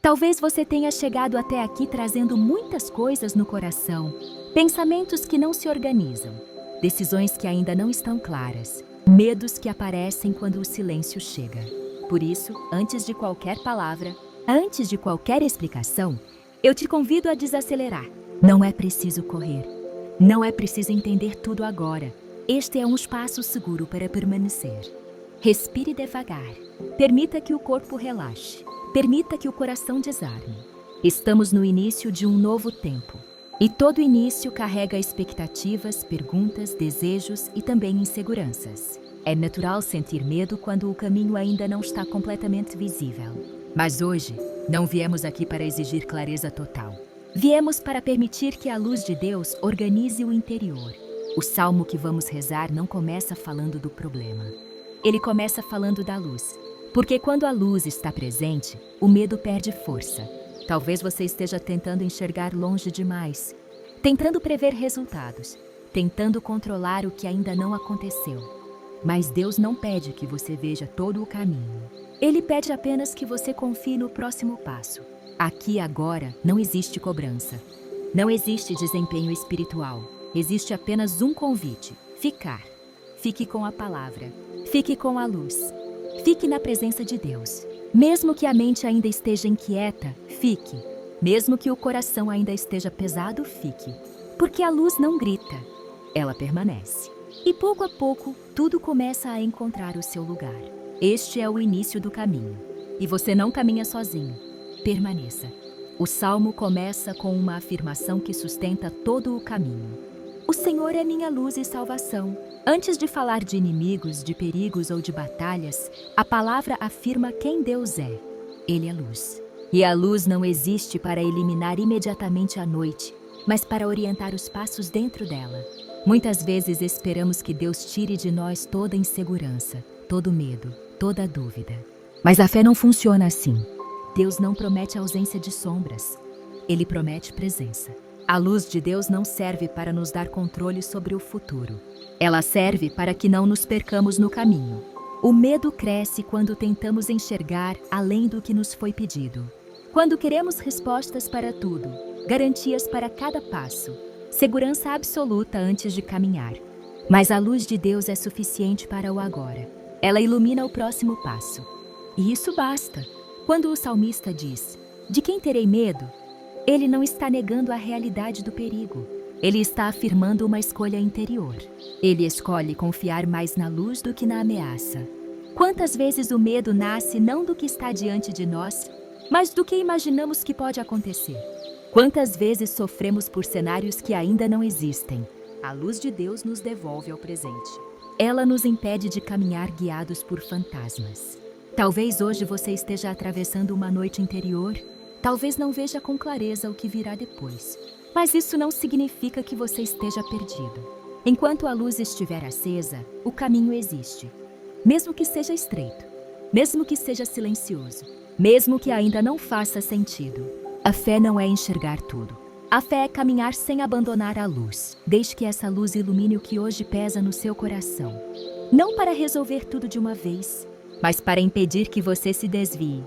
Talvez você tenha chegado até aqui trazendo muitas coisas no coração, pensamentos que não se organizam, decisões que ainda não estão claras, medos que aparecem quando o silêncio chega. Por isso, antes de qualquer palavra, antes de qualquer explicação, eu te convido a desacelerar. Não é preciso correr. Não é preciso entender tudo agora. Este é um espaço seguro para permanecer. Respire devagar. Permita que o corpo relaxe. Permita que o coração desarme. Estamos no início de um novo tempo. E todo início carrega expectativas, perguntas, desejos e também inseguranças. É natural sentir medo quando o caminho ainda não está completamente visível. Mas hoje, não viemos aqui para exigir clareza total. Viemos para permitir que a luz de Deus organize o interior. O salmo que vamos rezar não começa falando do problema. Ele começa falando da luz. Porque quando a luz está presente, o medo perde força. Talvez você esteja tentando enxergar longe demais, tentando prever resultados, tentando controlar o que ainda não aconteceu. Mas Deus não pede que você veja todo o caminho. Ele pede apenas que você confie no próximo passo. Aqui e agora não existe cobrança. Não existe desempenho espiritual. Existe apenas um convite: ficar. Fique com a palavra. Fique com a luz. Fique na presença de Deus. Mesmo que a mente ainda esteja inquieta, fique. Mesmo que o coração ainda esteja pesado, fique. Porque a luz não grita, ela permanece. E pouco a pouco, tudo começa a encontrar o seu lugar. Este é o início do caminho. E você não caminha sozinho. Permaneça. O salmo começa com uma afirmação que sustenta todo o caminho. O Senhor é minha luz e salvação. Antes de falar de inimigos, de perigos ou de batalhas, a palavra afirma quem Deus é. Ele é luz. E a luz não existe para eliminar imediatamente a noite, mas para orientar os passos dentro dela. Muitas vezes esperamos que Deus tire de nós toda insegurança, todo medo, toda dúvida. Mas a fé não funciona assim. Deus não promete ausência de sombras. Ele promete presença. A luz de Deus não serve para nos dar controle sobre o futuro. Ela serve para que não nos percamos no caminho. O medo cresce quando tentamos enxergar além do que nos foi pedido. Quando queremos respostas para tudo, garantias para cada passo, segurança absoluta antes de caminhar. Mas a luz de Deus é suficiente para o agora. Ela ilumina o próximo passo. E isso basta. Quando o salmista diz: "De quem terei medo?", ele não está negando a realidade do perigo. Ele está afirmando uma escolha interior. Ele escolhe confiar mais na luz do que na ameaça. Quantas vezes o medo nasce não do que está diante de nós, mas do que imaginamos que pode acontecer? Quantas vezes sofremos por cenários que ainda não existem? A luz de Deus nos devolve ao presente. Ela nos impede de caminhar guiados por fantasmas. Talvez hoje você esteja atravessando uma noite interior. Talvez não veja com clareza o que virá depois. Mas isso não significa que você esteja perdido. Enquanto a luz estiver acesa, o caminho existe. Mesmo que seja estreito, mesmo que seja silencioso, mesmo que ainda não faça sentido. A fé não é enxergar tudo. A fé é caminhar sem abandonar a luz. Deixe que essa luz ilumine o que hoje pesa no seu coração. Não para resolver tudo de uma vez, mas para impedir que você se desvie.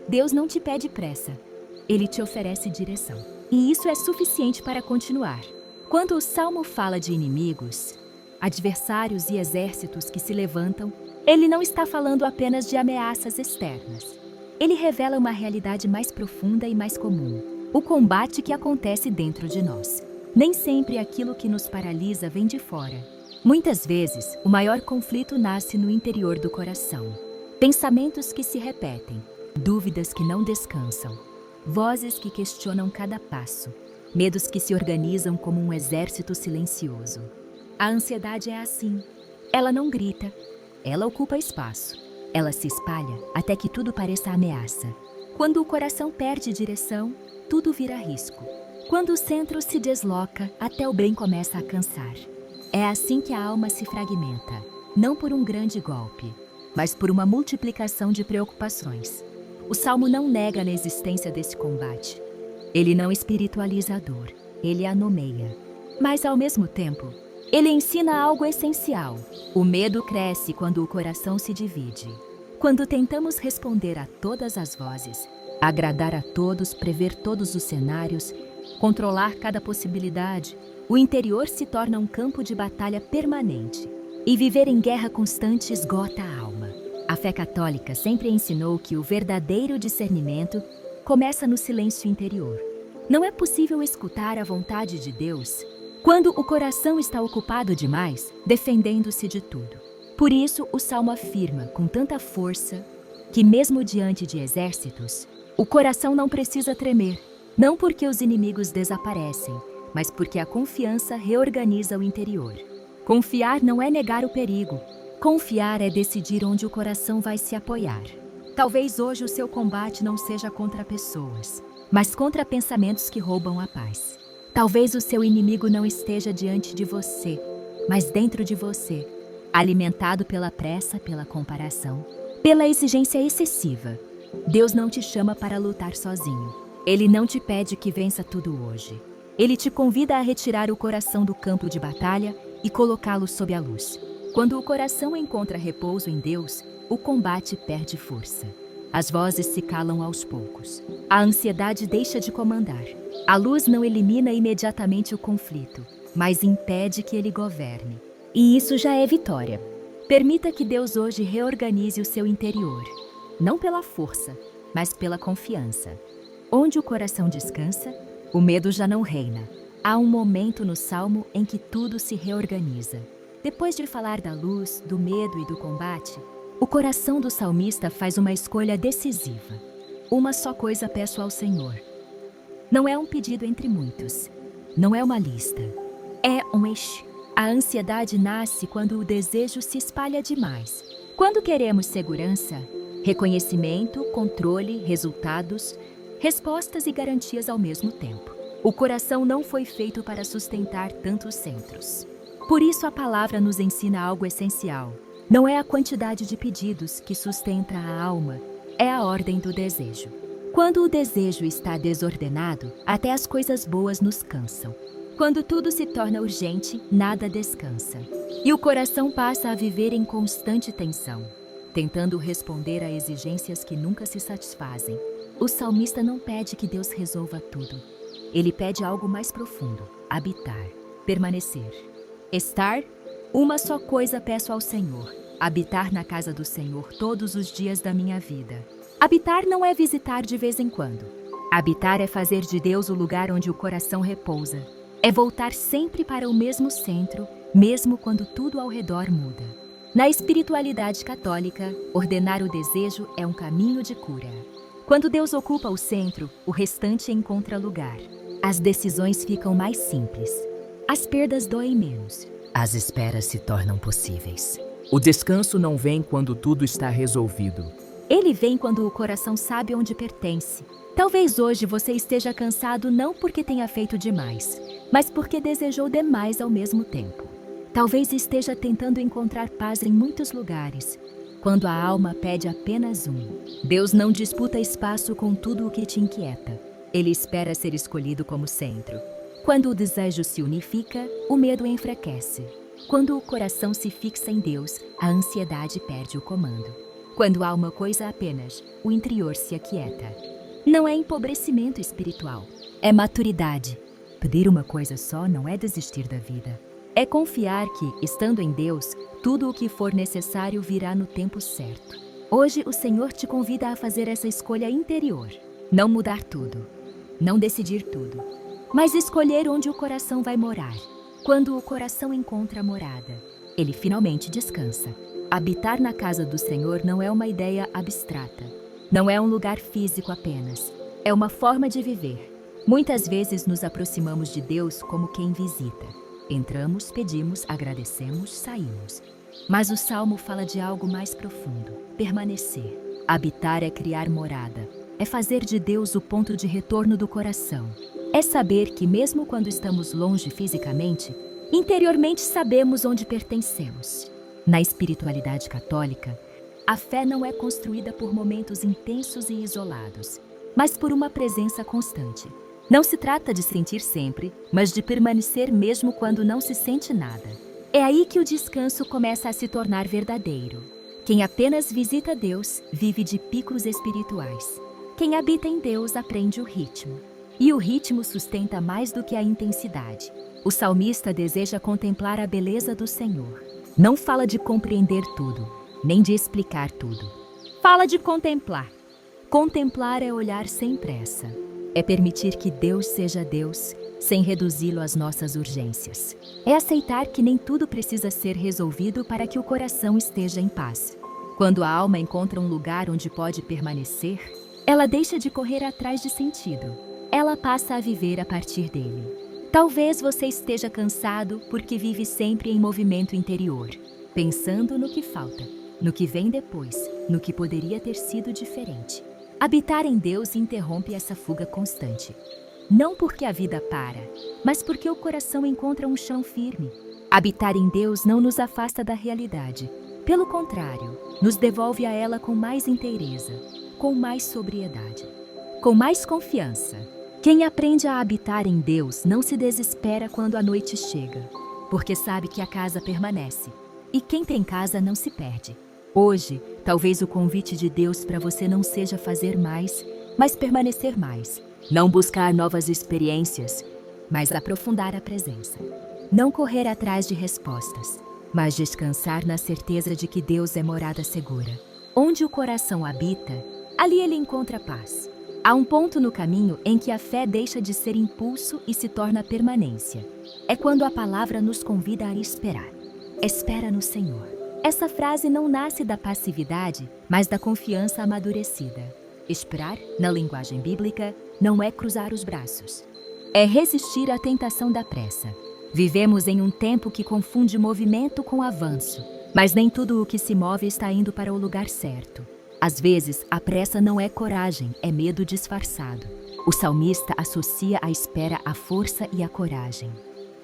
Deus não te pede pressa. Ele te oferece direção. E isso é suficiente para continuar. Quando o Salmo fala de inimigos, adversários e exércitos que se levantam, ele não está falando apenas de ameaças externas. Ele revela uma realidade mais profunda e mais comum. O combate que acontece dentro de nós. Nem sempre aquilo que nos paralisa vem de fora. Muitas vezes, o maior conflito nasce no interior do coração. Pensamentos que se repetem, dúvidas que não descansam. Vozes que questionam cada passo, medos que se organizam como um exército silencioso. A ansiedade é assim. Ela não grita, ela ocupa espaço. Ela se espalha até que tudo pareça ameaça. Quando o coração perde direção, tudo vira risco. Quando o centro se desloca, até o bem começa a cansar. É assim que a alma se fragmenta, não por um grande golpe, mas por uma multiplicação de preocupações. O Salmo não nega a existência desse combate. Ele não espiritualiza a dor, ele a nomeia. Mas, ao mesmo tempo, ele ensina algo essencial. O medo cresce quando o coração se divide. Quando tentamos responder a todas as vozes, agradar a todos, prever todos os cenários, controlar cada possibilidade, o interior se torna um campo de batalha permanente. E viver em guerra constante esgota a alma. A fé católica sempre ensinou que o verdadeiro discernimento começa no silêncio interior. Não é possível escutar a vontade de Deus quando o coração está ocupado demais, defendendo-se de tudo. Por isso, o Salmo afirma com tanta força que, mesmo diante de exércitos, o coração não precisa tremer, não porque os inimigos desaparecem, mas porque a confiança reorganiza o interior. Confiar não é negar o perigo. Confiar é decidir onde o coração vai se apoiar. Talvez hoje o seu combate não seja contra pessoas, mas contra pensamentos que roubam a paz. Talvez o seu inimigo não esteja diante de você, mas dentro de você, alimentado pela pressa, pela comparação, pela exigência excessiva. Deus não te chama para lutar sozinho. Ele não te pede que vença tudo hoje. Ele te convida a retirar o coração do campo de batalha e colocá-lo sob a luz. Quando o coração encontra repouso em Deus, o combate perde força. As vozes se calam aos poucos. A ansiedade deixa de comandar. A luz não elimina imediatamente o conflito, mas impede que ele governe. E isso já é vitória. Permita que Deus hoje reorganize o seu interior, não pela força, mas pela confiança. Onde o coração descansa, o medo já não reina. Há um momento no Salmo em que tudo se reorganiza. Depois de falar da luz, do medo e do combate, o coração do salmista faz uma escolha decisiva. Uma só coisa peço ao Senhor. Não é um pedido entre muitos. Não é uma lista. É um eixo. A ansiedade nasce quando o desejo se espalha demais. Quando queremos segurança, reconhecimento, controle, resultados, respostas e garantias ao mesmo tempo. O coração não foi feito para sustentar tantos centros. Por isso a palavra nos ensina algo essencial. Não é a quantidade de pedidos que sustenta a alma, é a ordem do desejo. Quando o desejo está desordenado, até as coisas boas nos cansam. Quando tudo se torna urgente, nada descansa. E o coração passa a viver em constante tensão, tentando responder a exigências que nunca se satisfazem. O salmista não pede que Deus resolva tudo. Ele pede algo mais profundo: habitar, permanecer. Estar, uma só coisa peço ao Senhor: habitar na casa do Senhor todos os dias da minha vida. Habitar não é visitar de vez em quando. Habitar é fazer de Deus o lugar onde o coração repousa. É voltar sempre para o mesmo centro, mesmo quando tudo ao redor muda. Na espiritualidade católica, ordenar o desejo é um caminho de cura. Quando Deus ocupa o centro, o restante encontra lugar. As decisões ficam mais simples. As perdas doem menos. As esperas se tornam possíveis. O descanso não vem quando tudo está resolvido. Ele vem quando o coração sabe onde pertence. Talvez hoje você esteja cansado não porque tenha feito demais, mas porque desejou demais ao mesmo tempo. Talvez esteja tentando encontrar paz em muitos lugares, quando a alma pede apenas um. Deus não disputa espaço com tudo o que te inquieta. Ele espera ser escolhido como centro. Quando o desejo se unifica, o medo enfraquece. Quando o coração se fixa em Deus, a ansiedade perde o comando. Quando há uma coisa apenas, o interior se aquieta. Não é empobrecimento espiritual, é maturidade. Pedir uma coisa só não é desistir da vida. É confiar que, estando em Deus, tudo o que for necessário virá no tempo certo. Hoje o Senhor te convida a fazer essa escolha interior. Não mudar tudo, não decidir tudo, mas escolher onde o coração vai morar. Quando o coração encontra morada, ele finalmente descansa. Habitar na casa do Senhor não é uma ideia abstrata. Não é um lugar físico apenas. É uma forma de viver. Muitas vezes nos aproximamos de Deus como quem visita. Entramos, pedimos, agradecemos, saímos. Mas o Salmo fala de algo mais profundo: permanecer. Habitar é criar morada. É fazer de Deus o ponto de retorno do coração. É saber que mesmo quando estamos longe fisicamente, interiormente sabemos onde pertencemos. Na espiritualidade católica, a fé não é construída por momentos intensos e isolados, mas por uma presença constante. Não se trata de sentir sempre, mas de permanecer mesmo quando não se sente nada. É aí que o descanso começa a se tornar verdadeiro. Quem apenas visita Deus vive de picos espirituais. Quem habita em Deus aprende o ritmo. E o ritmo sustenta mais do que a intensidade. O salmista deseja contemplar a beleza do Senhor. Não fala de compreender tudo, nem de explicar tudo. Fala de contemplar. Contemplar é olhar sem pressa. É permitir que Deus seja Deus, sem reduzi-lo às nossas urgências. É aceitar que nem tudo precisa ser resolvido para que o coração esteja em paz. Quando a alma encontra um lugar onde pode permanecer, ela deixa de correr atrás de sentido. Ela passa a viver a partir dele. Talvez você esteja cansado porque vive sempre em movimento interior, pensando no que falta, no que vem depois, no que poderia ter sido diferente. Habitar em Deus interrompe essa fuga constante. Não porque a vida para, mas porque o coração encontra um chão firme. Habitar em Deus não nos afasta da realidade. Pelo contrário, nos devolve a ela com mais inteireza, com mais sobriedade, com mais confiança. Quem aprende a habitar em Deus não se desespera quando a noite chega, porque sabe que a casa permanece. E quem tem casa não se perde. Hoje, talvez o convite de Deus para você não seja fazer mais, mas permanecer mais. Não buscar novas experiências, mas aprofundar a presença. Não correr atrás de respostas, mas descansar na certeza de que Deus é morada segura. Onde o coração habita, ali ele encontra paz. Há um ponto no caminho em que a fé deixa de ser impulso e se torna permanência. É quando a palavra nos convida a esperar. Espera no Senhor. Essa frase não nasce da passividade, mas da confiança amadurecida. Esperar, na linguagem bíblica, não é cruzar os braços. É resistir à tentação da pressa. Vivemos em um tempo que confunde movimento com avanço, mas nem tudo o que se move está indo para o lugar certo. Às vezes, a pressa não é coragem, é medo disfarçado. O salmista associa a espera à força e à coragem.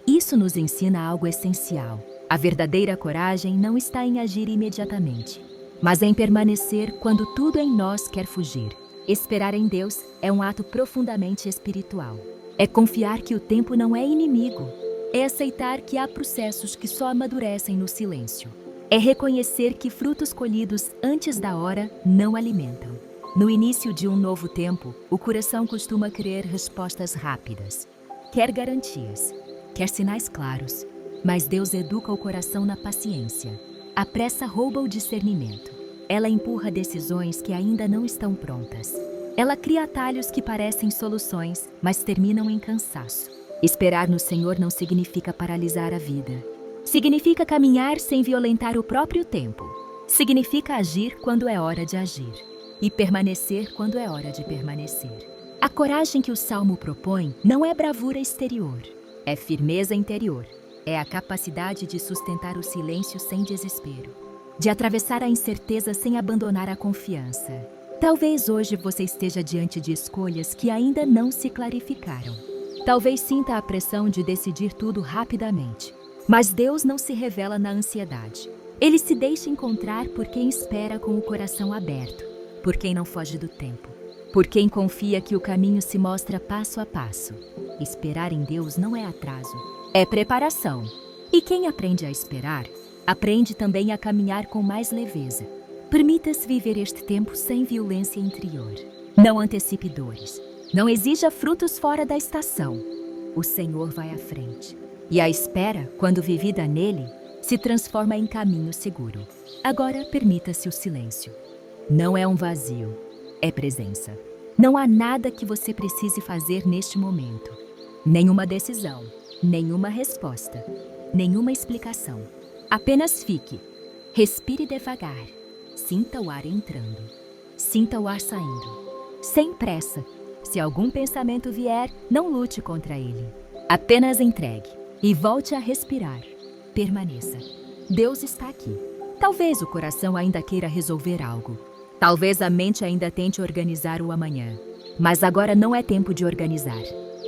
Isso nos ensina algo essencial. A verdadeira coragem não está em agir imediatamente, mas em permanecer quando tudo em nós quer fugir. Esperar em Deus é um ato profundamente espiritual. É confiar que o tempo não é inimigo. É aceitar que há processos que só amadurecem no silêncio. É reconhecer que frutos colhidos antes da hora não alimentam. No início de um novo tempo, o coração costuma querer respostas rápidas. Quer garantias, quer sinais claros. Mas Deus educa o coração na paciência. A pressa rouba o discernimento. Ela empurra decisões que ainda não estão prontas. Ela cria atalhos que parecem soluções, mas terminam em cansaço. Esperar no Senhor não significa paralisar a vida. Significa caminhar sem violentar o próprio tempo. Significa agir quando é hora de agir. E permanecer quando é hora de permanecer. A coragem que o Salmo propõe não é bravura exterior. É firmeza interior. É a capacidade de sustentar o silêncio sem desespero, de atravessar a incerteza sem abandonar a confiança. Talvez hoje você esteja diante de escolhas que ainda não se clarificaram. Talvez sinta a pressão de decidir tudo rapidamente. Mas Deus não se revela na ansiedade. Ele se deixa encontrar por quem espera com o coração aberto, por quem não foge do tempo, por quem confia que o caminho se mostra passo a passo. Esperar em Deus não é atraso. É preparação. E quem aprende a esperar, aprende também a caminhar com mais leveza. Permita-se viver este tempo sem violência interior. Não antecipe dores. Não exija frutos fora da estação. O Senhor vai à frente. E a espera, quando vivida nele, se transforma em caminho seguro. Agora permita-se o silêncio. Não é um vazio, é presença. Não há nada que você precise fazer neste momento. Nenhuma decisão. Nenhuma resposta, nenhuma explicação. Apenas fique. Respire devagar. Sinta o ar entrando. Sinta o ar saindo. Sem pressa. Se algum pensamento vier, não lute contra ele. Apenas entregue e volte a respirar. Permaneça. Deus está aqui. Talvez o coração ainda queira resolver algo. Talvez a mente ainda tente organizar o amanhã. Mas agora não é tempo de organizar.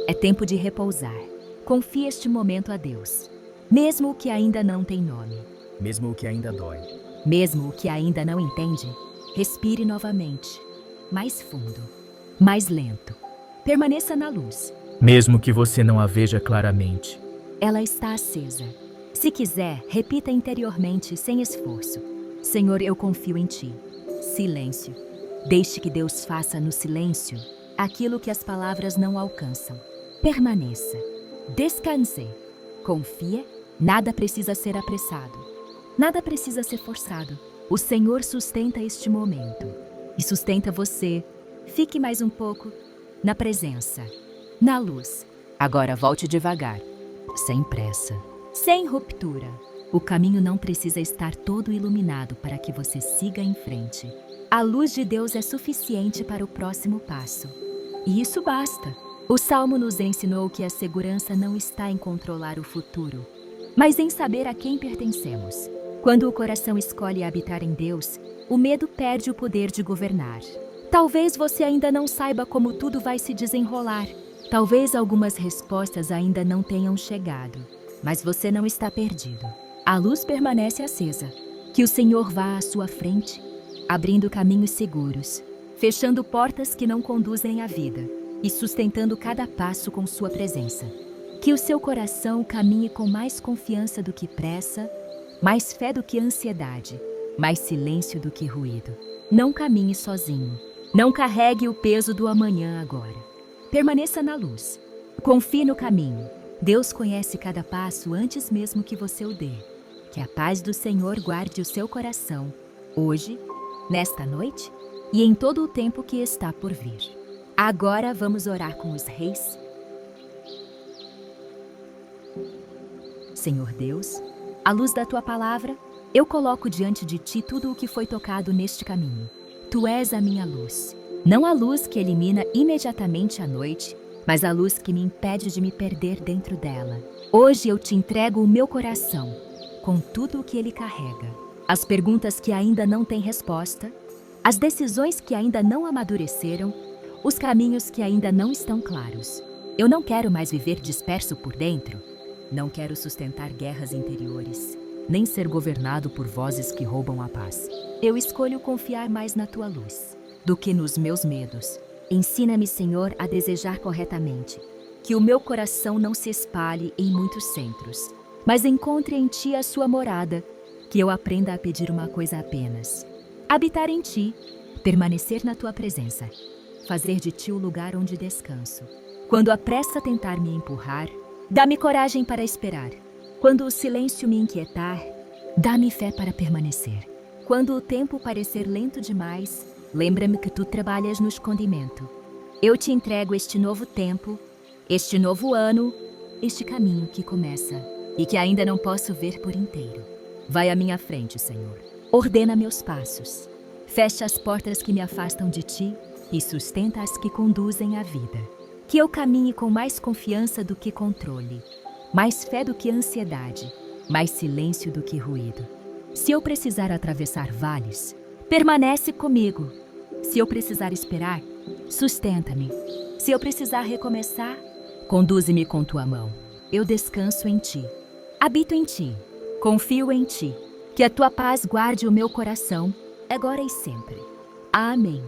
É tempo de repousar. Confie este momento a Deus, mesmo o que ainda não tem nome. Mesmo o que ainda dói. Mesmo o que ainda não entende, respire novamente, mais fundo, mais lento. Permaneça na luz. Mesmo que você não a veja claramente. Ela está acesa. Se quiser, repita interiormente, sem esforço. Senhor, eu confio em Ti. Silêncio. Deixe que Deus faça no silêncio aquilo que as palavras não alcançam. Permaneça. Descanse. Confie. Nada precisa ser apressado. Nada precisa ser forçado. O Senhor sustenta este momento. E sustenta você. Fique mais um pouco na presença, na luz. Agora volte devagar, sem pressa. Sem ruptura. O caminho não precisa estar todo iluminado para que você siga em frente. A luz de Deus é suficiente para o próximo passo. E isso basta. O Salmo nos ensinou que a segurança não está em controlar o futuro, mas em saber a quem pertencemos. Quando o coração escolhe habitar em Deus, o medo perde o poder de governar. Talvez você ainda não saiba como tudo vai se desenrolar. Talvez algumas respostas ainda não tenham chegado, mas você não está perdido. A luz permanece acesa. Que o Senhor vá à sua frente, abrindo caminhos seguros, fechando portas que não conduzem à vida e sustentando cada passo com sua presença. Que o seu coração caminhe com mais confiança do que pressa, mais fé do que ansiedade, mais silêncio do que ruído. Não caminhe sozinho. Não carregue o peso do amanhã agora. Permaneça na luz. Confie no caminho. Deus conhece cada passo antes mesmo que você o dê. Que a paz do Senhor guarde o seu coração, hoje, nesta noite e em todo o tempo que está por vir. Agora vamos orar com os reis. Senhor Deus, à luz da tua palavra, eu coloco diante de ti tudo o que foi tocado neste caminho. Tu és a minha luz. Não a luz que elimina imediatamente a noite, mas a luz que me impede de me perder dentro dela. Hoje eu te entrego o meu coração, com tudo o que ele carrega. As perguntas que ainda não têm resposta, as decisões que ainda não amadureceram, os caminhos que ainda não estão claros. Eu não quero mais viver disperso por dentro. Não quero sustentar guerras interiores, nem ser governado por vozes que roubam a paz. Eu escolho confiar mais na tua luz do que nos meus medos. Ensina-me, Senhor, a desejar corretamente. Que o meu coração não se espalhe em muitos centros, mas encontre em ti a sua morada. Que eu aprenda a pedir uma coisa apenas: habitar em ti, permanecer na tua presença, fazer de ti o lugar onde descanso. Quando a pressa tentar me empurrar, dá-me coragem para esperar. Quando o silêncio me inquietar, dá-me fé para permanecer. Quando o tempo parecer lento demais, lembra-me que tu trabalhas no escondimento. Eu te entrego este novo tempo, este novo ano, este caminho que começa e que ainda não posso ver por inteiro. Vai à minha frente, Senhor. Ordena meus passos. Fecha as portas que me afastam de ti e sustenta as que conduzem à vida. Que eu caminhe com mais confiança do que controle, mais fé do que ansiedade, mais silêncio do que ruído. Se eu precisar atravessar vales, permanece comigo. Se eu precisar esperar, sustenta-me. Se eu precisar recomeçar, conduze-me com tua mão. Eu descanso em ti. Habito em ti. Confio em ti. Que a tua paz guarde o meu coração, agora e sempre. Amém.